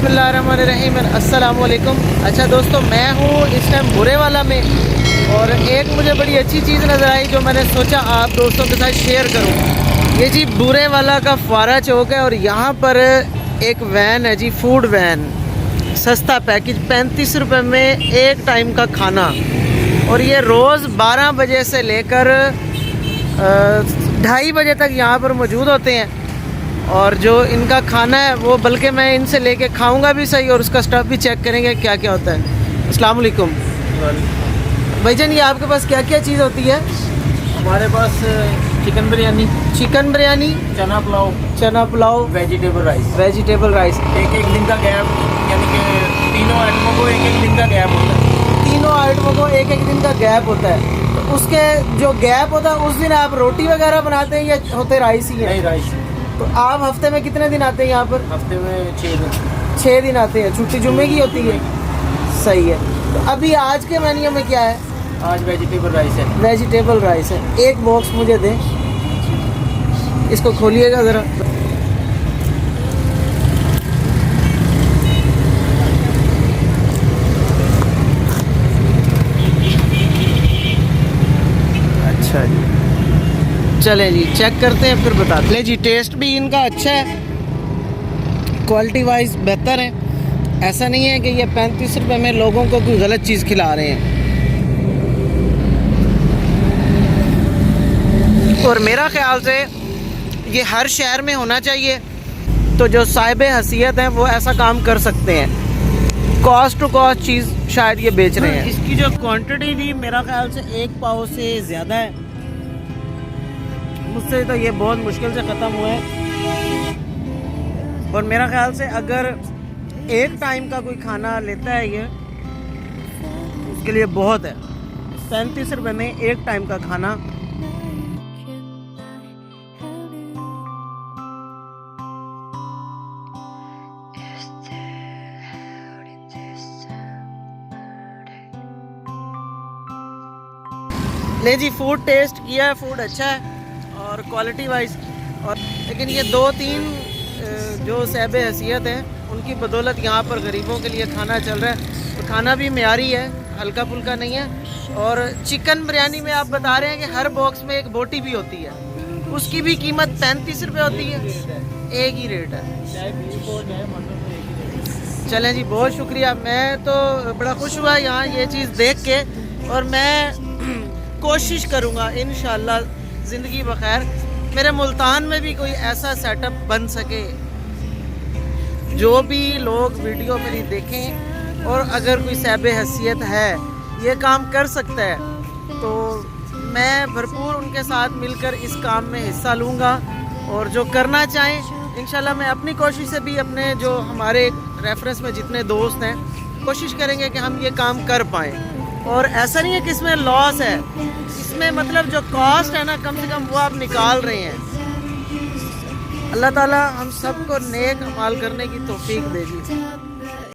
बिस्मिल्लाहिर्रहमानिर्रहीम, अस्सलाम वालेकुम। अच्छा दोस्तों, मैं हूँ इस टाइम बुरेवाला में और एक मुझे बड़ी अच्छी चीज़ नज़र आई जो मैंने सोचा आप दोस्तों के साथ शेयर करूँ। ये जी बुरेवाला का फुआरा चौक है और यहाँ पर एक वैन है जी, फूड वैन, सस्ता पैकेज 35 रुपये में एक टाइम का खाना। और ये रोज़ 12 बजे से लेकर 2:30 बजे तक यहाँ पर मौजूद होते हैं। और जो इनका खाना है वो, बल्कि मैं इनसे लेके खाऊंगा भी सही और उसका स्टफ़ भी चेक करेंगे क्या क्या होता है। अस्सलाम वालेकुम भाईजान, ये आपके पास क्या क्या चीज़ होती है? हमारे पास चिकन बिरयानी, चना पुलाव, वेजिटेबल राइस। एक दिन का गैप, यानी कि तीनों आइटमों को एक दिन का गैप होता है। तीनों आइटमों को एक दिन का गैप होता है। तो उसके जो गैप होता है उस दिन आप रोटी वगैरह बनाते हैं या होते राइस ही है? नहीं, राइस। तो आप हफ्ते में कितने दिन आते हैं यहाँ पर? हफ्ते में 6 दिन। 6 दिन आते हैं, छुट्टी जुम्मे की होती है। सही है। तो अभी आज के मेन्यू में क्या है? आज वेजिटेबल राइस है। वेजिटेबल राइस है। एक बॉक्स मुझे दें, इसको खोलिएगा ज़रा। अच्छा जी, चलें जी, चेक करते हैं फिर बताते हैं जी। टेस्ट भी इनका अच्छा है, क्वालिटी वाइज बेहतर है। ऐसा नहीं है कि ये 35 रुपये में लोगों को कोई गलत चीज़ खिला रहे हैं। और मेरा ख्याल से ये हर शहर में होना चाहिए। तो जो साहिब हैसियत हैं वो ऐसा काम कर सकते हैं। कॉस्ट टू कॉस्ट चीज़ शायद ये बेच रहे हैं। इसकी जो क्वांटिटी थी मेरा ख्याल से 1 पाव से ज़्यादा है। मुझसे तो ये बहुत मुश्किल से ख़त्म हुआ है। और मेरा ख्याल से अगर एक टाइम का कोई खाना लेता है ये, उसके लिए बहुत है। 35 रुपये में एक टाइम का खाना। ले जी, फूड टेस्ट किया है, फूड अच्छा है और क्वालिटी वाइज। और लेकिन ये 2-3 जो साहिब हैसियत हैं उनकी बदौलत यहाँ पर गरीबों के लिए खाना चल रहा है। तो खाना भी मेयारी है, हल्का फुल्का नहीं है। और चिकन बिरयानी में आप बता रहे हैं कि हर बॉक्स में एक बोटी भी होती है, उसकी भी कीमत 35 रुपये होती है। एक ही रेट है। चलें जी, बहुत शुक्रिया। मैं तो बड़ा खुश हुआ यहाँ ये चीज़ देख के। और मैं कोशिश करूँगा इंशाअल्लाह ज़िंदगी बखैर मेरे मुल्तान में भी कोई ऐसा सेटअप बन सके जो भी लोग वीडियो मेरी देखें। और अगर कोई साहिब हैसियत है ये काम कर सकता है तो मैं भरपूर उनके साथ मिलकर इस काम में हिस्सा लूँगा। और जो करना चाहें इंशाल्लाह मैं अपनी कोशिश से भी, अपने जो हमारे रेफरेंस में जितने दोस्त हैं, कोशिश करेंगे कि हम ये काम कर पाएँ। और ऐसा नहीं है कि इसमें लॉस है, इसमें मतलब जो कॉस्ट है ना, कम से कम वो आप निकाल रहे हैं। अल्लाह ताला हम सबको नेक अमाल करने की तौफीक दे जी।